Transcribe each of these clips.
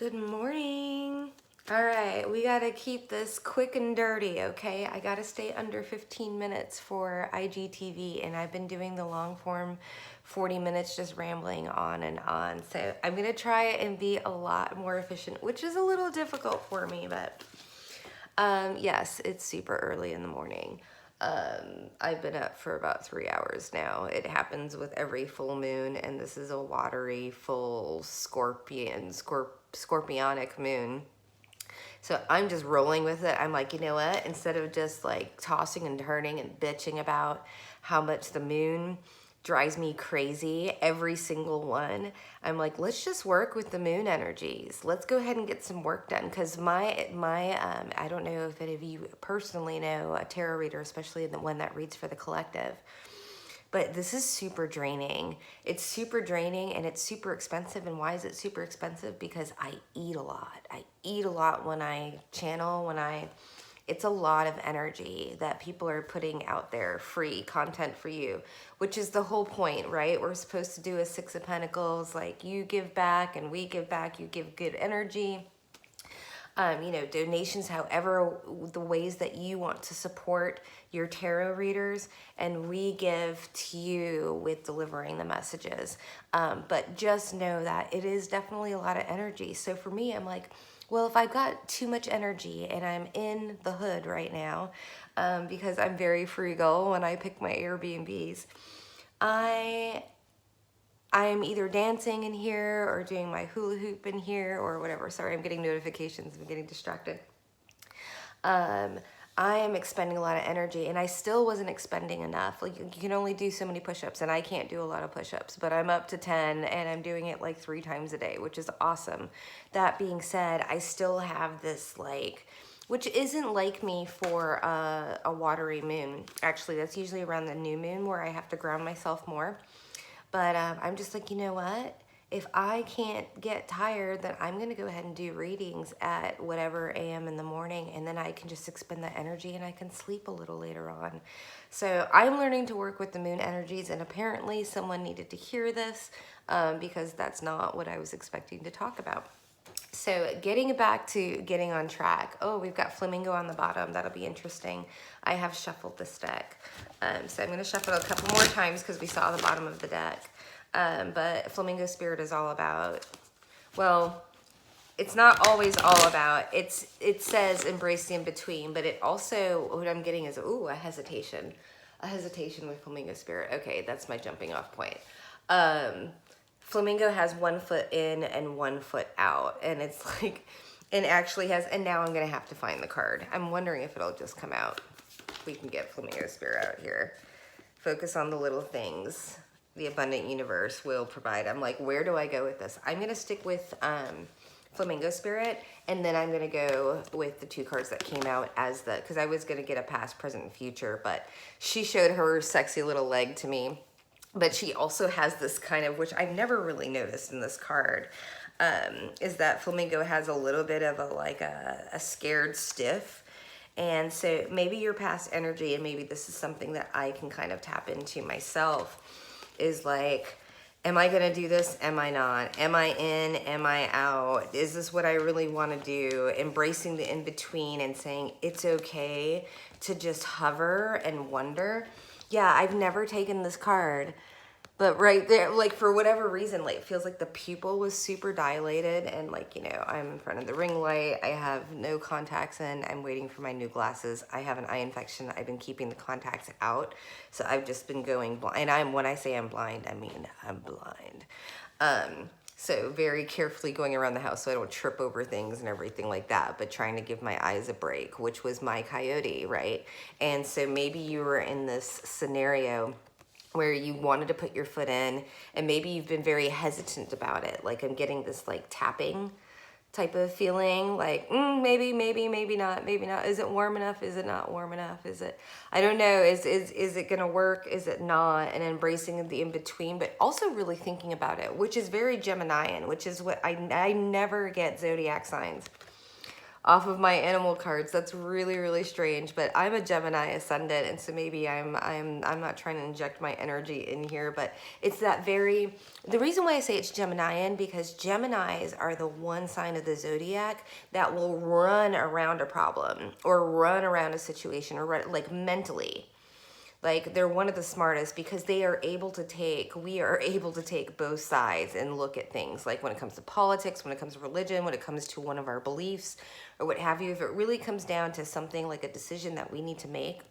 Good morning. All right, we gotta keep this quick and dirty, okay? I gotta stay under 15 minutes for IGTV, and I've been doing the long form 40 minutes just rambling on and on. So I'm gonna try and be a lot more efficient, which is a little difficult for me, but yes, it's super early in the morning. I've been up for about 3 hours now. It happens with every full moon, and this is a watery, full scorpionic moon. So I'm just rolling with it. I'm like, you know what? Instead of just like tossing and turning and bitching about how much the moon drives me crazy, every single one, I'm like, let's just work with the moon energies. Let's go ahead and get some work done. Because my I don't know if any of you personally know a tarot reader, especially the one that reads for the collective, but this is super draining. It's super draining and it's super expensive. And why is it super expensive? Because I eat a lot. I eat a lot when I channel, it's a lot of energy that people are putting out there, free content for you, which is the whole point, right? We're supposed to do a Six of Pentacles, like you give back and we give back, you give good energy. Donations, however, the ways that you want to support your tarot readers, and we give to you with delivering the messages. But just know that it is definitely a lot of energy. So for me, I'm like, well, if I've got too much energy and I'm in the hood right now, because I'm very frugal when I pick my Airbnbs, I'm either dancing in here or doing my hula hoop in here or whatever. Sorry, I'm getting notifications. I'm getting distracted. I am expending a lot of energy, and I still wasn't expending enough. Like, you can only do so many push-ups, and I can't do a lot of push-ups, but I'm up to 10 and I'm doing it like 3 times a day, which is awesome. That being said, I still have this which isn't like me for a watery moon. Actually, that's usually around the new moon where I have to ground myself more. But I'm just like, you know what? If I can't get tired, then I'm going to go ahead and do readings at whatever AM in the morning, and then I can just expend that energy and I can sleep a little later on. So I'm learning to work with the moon energies, and apparently someone needed to hear this because that's not what I was expecting to talk about. So getting back to getting on track. Oh, we've got Flamingo on the bottom. That'll be interesting. I have shuffled this deck. So I'm going to shuffle it a couple more times because we saw the bottom of the deck. But Flamingo Spirit is all about, well, it's not always all about, it says embrace the in-between, but it also, what I'm getting is, ooh, a hesitation. A hesitation with Flamingo Spirit. Okay, that's my jumping off point. Flamingo has 1 foot in and 1 foot out, and it's like, and actually has, and now I'm gonna have to find the card. I'm wondering if it'll just come out. We can get Flamingo Spirit out here. Focus on the little things. The abundant universe will provide. I'm like, where do I go with this? I'm gonna stick with Flamingo Spirit, and then I'm gonna go with the 2 cards that came out as because I was gonna get a past, present, and future, but she showed her sexy little leg to me. But she also has this kind of, which I've never really noticed in this card, is that Flamingo has a little bit of a scared stiff. And so maybe your past energy, and maybe this is something that I can kind of tap into myself, is like, am I going to do this? Am I not? Am I in? Am I out? Is this what I really want to do? Embracing the in-between and saying it's okay to just hover and wonder. Yeah, I've never taken this card, but right there, like for whatever reason, like it feels like the pupil was super dilated, and like, I'm in front of the ring light. I have no contacts in. I'm waiting for my new glasses. I have an eye infection. I've been keeping the contacts out, so I've just been going blind. And when I say I'm blind, I mean I'm blind. So very carefully going around the house so I don't trip over things and everything like that, but trying to give my eyes a break, which was my coyote, right? And so maybe you were in this scenario where you wanted to put your foot in, and maybe you've been very hesitant about it. Like I'm getting this like tapping type of feeling, like maybe not, maybe not. Is it warm enough? Is it not warm enough? Is it, I don't know, is it gonna work? Is it not? And embracing the in-between, but also really thinking about it, which is very Geminian, which is what I never get zodiac signs. off of my animal cards. That's really, really strange, but I'm a Gemini ascendant, and so maybe I'm not trying to inject my energy in here, but it's that very, the reason why I say it's Geminian, because Geminis are the one sign of the zodiac that will run around a problem or run around a situation or run, like mentally. Like, they're one of the smartest because we are able to take both sides and look at things. Like when it comes to politics, when it comes to religion, when it comes to one of our beliefs or what have you, if it really comes down to something like a decision that we need to make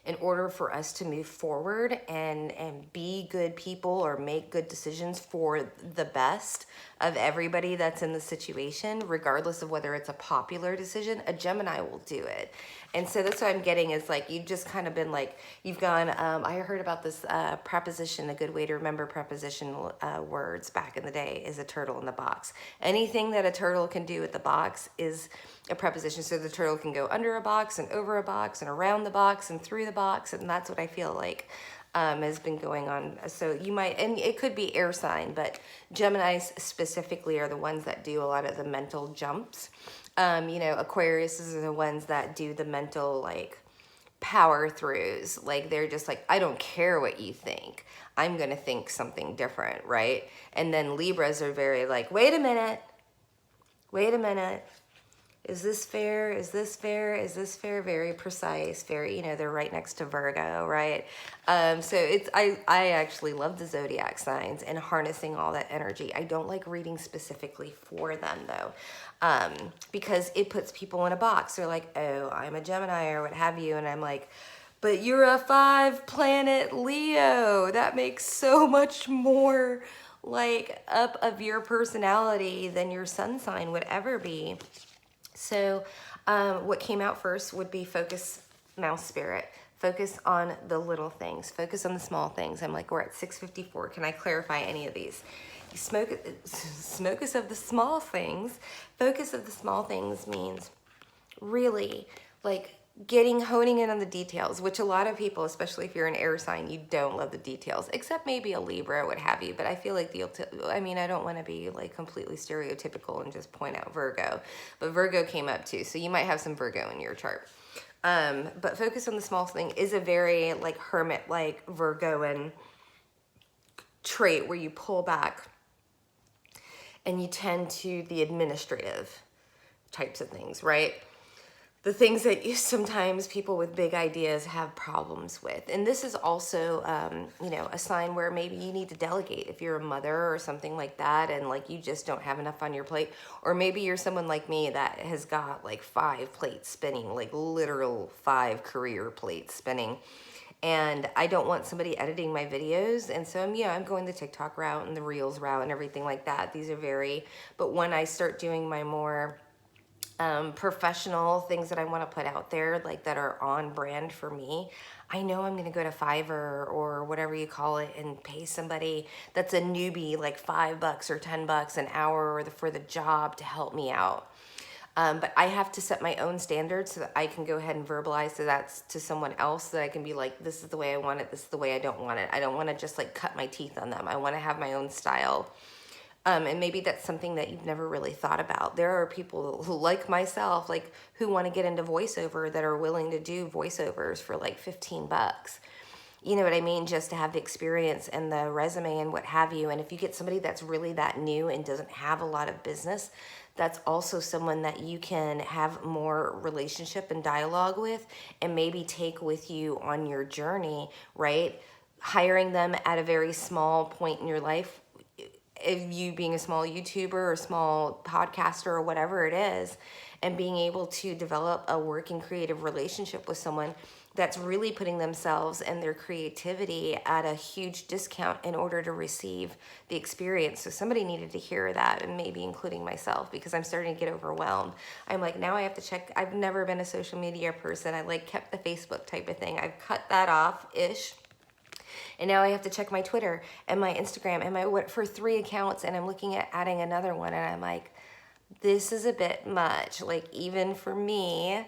in order for us to move forward and be good people or make good decisions for the best of everybody that's in the situation, regardless of whether it's a popular decision, a Gemini will do it. And so that's what I'm getting is like, you've just kind of been like, you've gone, I heard about this preposition, a good way to remember prepositional words back in the day is a turtle in the box. Anything that a turtle can do with the box is a preposition. So the turtle can go under a box and over a box and around the box and through the box. And that's what I feel like has been going on. So you might, and it could be air sign, but Geminis specifically are the ones that do a lot of the mental jumps. You know, Aquariuses are the ones that do the mental, like, power throughs. Like, they're just like, I don't care what you think. I'm going to think something different, right? And then Libras are very like, wait a minute. Is this fair? Is this fair? Is this fair? Very precise, very, you know, they're right next to Virgo, right? So it's, I actually love the zodiac signs and harnessing all that energy. I don't like reading specifically for them though, because it puts people in a box. They're like, oh, I'm a Gemini or what have you. And I'm like, but you're a 5-planet Leo. That makes so much more like up of your personality than your sun sign would ever be. So what came out first would be focus, mouse spirit. Focus on the little things. Focus on the small things. I'm like, we're at 6:54. Can I clarify any of these? Focus of the small things. Focus of the small things means really like honing in on the details, which a lot of people, especially if you're an air sign, you don't love the details, except maybe a Libra, what have you. But I feel like I mean, I don't want to be like completely stereotypical and just point out Virgo, but Virgo came up too. So you might have some Virgo in your chart. But focus on the small thing is a very like hermit, like Virgoan trait where you pull back and you tend to the administrative types of things, right? The things that sometimes people with big ideas have problems with. And this is also, you know, a sign where maybe you need to delegate if you're a mother or something like that and like you just don't have enough on your plate. Or maybe you're someone like me that has got like 5 plates spinning, like literal 5 career plates spinning. And I don't want somebody editing my videos. And so I'm going the TikTok route and the Reels route and everything like that. These are but when I start doing my more professional things that I want to put out there, like that are on brand for me, I know I'm going to go to Fiverr or whatever you call it and pay somebody that's a newbie like $5 or $10 an hour for the job to help me out. But I have to set my own standards so that I can go ahead and verbalize so that's to someone else, so that I can be like, this is the way I want it, this is the way I don't want it. I don't want to just like cut my teeth on them. I want to have my own style. And maybe that's something that you've never really thought about. There are people who, like myself, like who want to get into voiceover that are willing to do voiceovers for like $15. You know what I mean? Just to have the experience and the resume and what have you. And if you get somebody that's really that new and doesn't have a lot of business, that's also someone that you can have more relationship and dialogue with and maybe take with you on your journey, right? Hiring them at a very small point in your life, if you being a small YouTuber or small podcaster or whatever it is, and being able to develop a working creative relationship with someone that's really putting themselves and their creativity at a huge discount in order to receive the experience. So somebody needed to hear that, and maybe including myself, because I'm starting to get overwhelmed. I'm like, now I have to check. I've never been a social media person. I like kept the Facebook type of thing. I've cut that off-ish. And now I have to check my Twitter and my Instagram and for 3 accounts, and I'm looking at adding another one, and I'm like, this is a bit much. Like, even for me,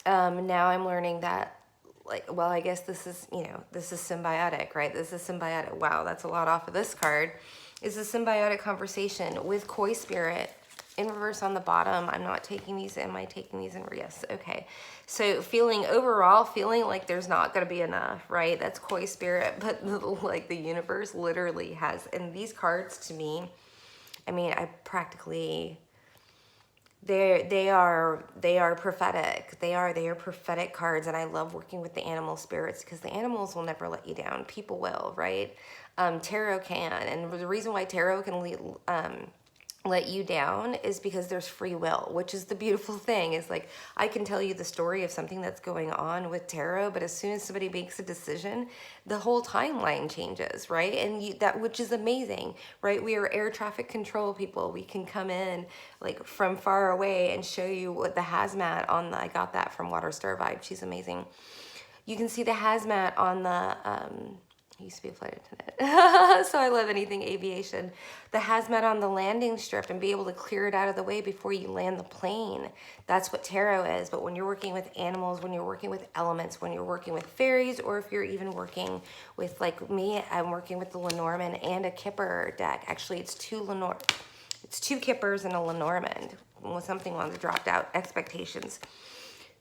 now I'm learning that, like, well, I guess this is, this is symbiotic, right? This is symbiotic. Wow, that's a lot off of this card. It's a symbiotic conversation with Koi Spirit. in reverse on the bottom. I'm not taking these. Am I taking these in? Yes. Okay. So overall feeling like there's not going to be enough, right? That's koi spirit, but like the universe literally has, and these cards to me, I mean, I practically, they are prophetic. They are prophetic cards, and I love working with the animal spirits because the animals will never let you down. People will, right? Tarot can, and the reason why tarot can let you down is because there's free will, which is the beautiful thing. Is like, I can tell you the story of something that's going on with tarot, but as soon as somebody makes a decision, the whole timeline changes, right? And that, which is amazing, right? We are air traffic control people. We can come in like from far away and show you what the hazmat on the, I got that from Water Star Vibe. She's amazing. You can see the hazmat on the, I used to be a flight attendant, so I love anything aviation. The hazmat on the landing strip and be able to clear it out of the way before you land the plane. That's what tarot is. But when you're working with animals, when you're working with elements, when you're working with fairies, or if you're even working with, like me, I'm working with the Lenormand and a Kipper deck. Actually, it's two Kippers and a Lenormand. Something once dropped out.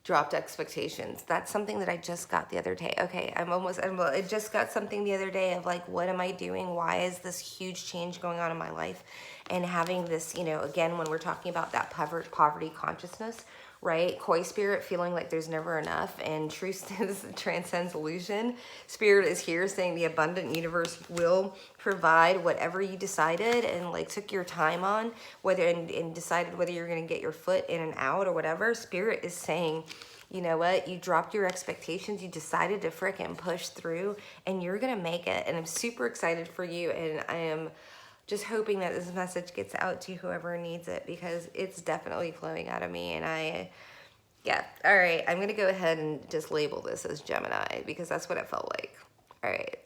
Dropped expectations. That's something that I just got the other day. Okay, I just got something the other day of like, what am I doing? Why is this huge change going on in my life? And having this, again, when we're talking about that poverty consciousness, right? Koi spirit feeling like there's never enough, and truth transcends illusion. Spirit is here saying the abundant universe will provide whatever you decided and like took your time on, and decided whether you're going to get your foot in and out or whatever. Spirit is saying, you know what, you dropped your expectations, you decided to frickin' push through, and you're gonna make it. And I'm super excited for you, and I am just hoping that this message gets out to whoever needs it, because it's definitely flowing out of me. And yeah, all right, I'm gonna go ahead and just label this as Gemini because that's what it felt like. All right.